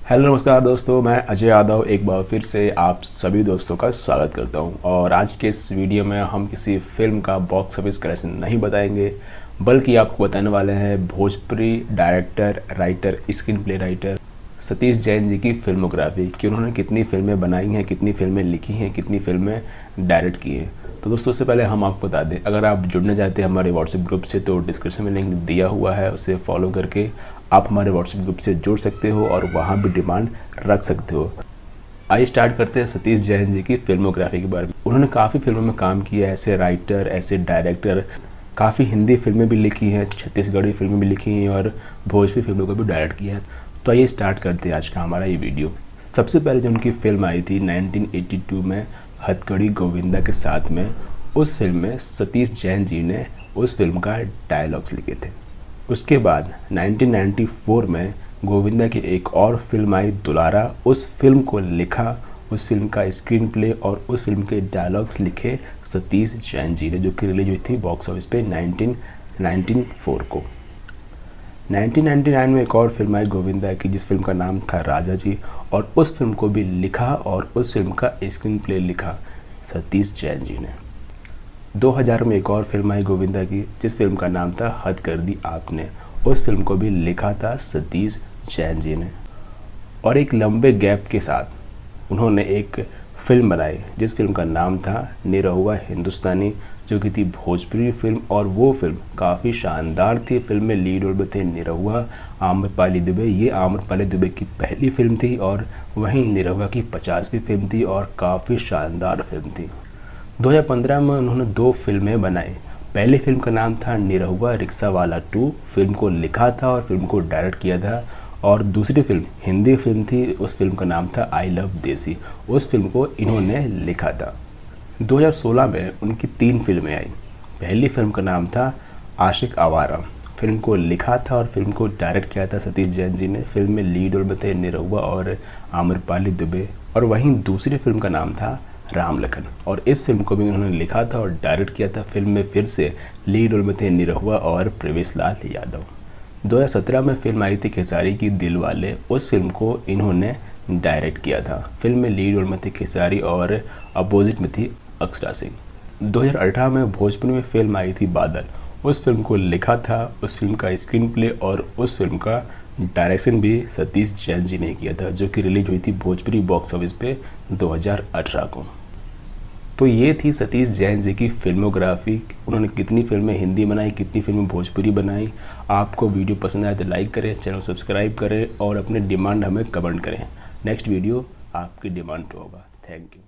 Hello नमस्कार दोस्तों, मैं अजय यादव एक बार फिर से आप सभी दोस्तों का स्वागत करता हूं। और आज के इस वीडियो में हम किसी फिल्म का बॉक्स ऑफिस कलेक्शन नहीं बताएंगे, बल्कि आपको बताने वाले हैं Bhojpuri director, writer, screenplay writer Satish Jain ji की फिल्मोग्राफी कि उन्होंने कितनी फिल्में बनाई हैं, कितनी फिल्में लिखी हैं, कितनी फिल्में डायरेक्ट की हैं। तो दोस्तों, उससे पहले हम आपको बता दें, अगर आप जुड़ना चाहते हैं हमारे व्हाट्सएप ग्रुप से तो डिस्क्रिप्शन में लिंक दिया हुआ है, उसे फॉलो करके आप हमारे व्हाट्सएप ग्रुप से जुड़ सकते हो और वहाँ भी डिमांड रख सकते हो। आइए स्टार्ट करते हैं सतीश जैन जी की फिल्मोग्राफी के बारे में। उन्होंने काफ़ी फिल्मों में काम किया है, ऐसे राइटर, ऐसे डायरेक्टर, काफ़ी हिंदी फिल्में भी लिखी हैं, छत्तीसगढ़ी फिल्में भी लिखी हैं और भोजपुरी फिल्मों को भी डायरेक्ट किया है। तो आइए स्टार्ट करते हैं आज का हमारा ये वीडियो। सबसे पहले जो उनकी फिल्म आई थी 1982 में हथकड़ी गोविंदा के साथ में, उस फिल्म में सतीश जैन जी ने उस फिल्म का डायलॉग्स लिखे थे। उसके बाद 1994 में गोविंदा की एक और फिल्म आई दुलारा। उस फिल्म को लिखा, उस फिल्म का स्क्रीन प्ले और उस फिल्म के डायलॉग्स लिखे सतीश जैन जी ने, जो कि रिलीज हुई थी बॉक्स ऑफिस पे 1994 को। 1999 में एक और फिल्म आई गोविंदा की, जिस फिल्म का नाम था राजा जी, और उस फिल्म को भी लिखा और उस फिल्म का स्क्रीन प्ले लिखा सतीश जैन जी ने। 2000 में एक और फिल्म आई गोविंदा की, जिस फिल्म का नाम था हद कर दी आपने। उस फिल्म को भी लिखा था सतीश जैन जी ने। और एक लंबे गैप के साथ उन्होंने एक फिल्म बनाई, जिस फिल्म का नाम था निरहुआ हिंदुस्तानी, जो कि थी भोजपुरी फिल्म। और वो फिल्म काफ़ी शानदार थी। फिल्म में लीड रोल में थे निरहुआ, आम्रपाली दुबे। ये आम्रपाली दुबे की पहली फिल्म थी और वहीं निरहुआ की 50वीं फिल्म थी और काफ़ी शानदार फिल्म थी। 2015 में उन्होंने 2 फिल्में बनाई। पहली फिल्म का नाम था निरहुआ रिक्शा वाला 2, फिल्म को लिखा था और फिल्म को डायरेक्ट किया था। और दूसरी फिल्म हिंदी फिल्म थी, उस फिल्म का नाम था आई लव देसी। उस फिल्म को इन्होंने लिखा था। 2016 में उनकी 3 फिल्में आई। पहली फिल्म का नाम था आशिक आवारा, फिल्म को लिखा था और फिल्म को डायरेक्ट किया था सतीश जैन जी ने। फिल्म में लीड रोल में थे निरहुआ और आम्रपाली दुबे। और वहीं दूसरी फिल्म का नाम था राम लखन, और इस फिल्म को भी उन्होंने लिखा था और डायरेक्ट किया था। फिल्म में फिर से लीड रोल में थे निरहुआ और प्रवेश लाल यादव। 2017 में फिल्म आई थी खेसारी की दिल वाले। उस फिल्म को इन्होंने डायरेक्ट किया था। फिल्म में लीड रोल में थे खेसारी और अपोजिट में थी अक्षरा सिंह। 2018 में भोजपुरी में फिल्म आई थी बादल। उस फिल्म को लिखा था, उस फिल्म का स्क्रीन प्ले और उस फिल्म का डायरेक्शन भी सतीश जैन जी ने किया था, जो कि रिलीज हुई थी भोजपुरी बॉक्स ऑफिस पे 2018 को। तो ये थी सतीश जैन जी की फिल्मोग्राफी। उन्होंने कितनी फिल्में हिंदी बनाई, कितनी फिल्में भोजपुरी बनाई। आपको वीडियो पसंद आए तो लाइक करें, चैनल सब्सक्राइब करें और अपने डिमांड हमें कमेंट करें। नेक्स्ट वीडियो आपकी डिमांड पे होगा। Thank you.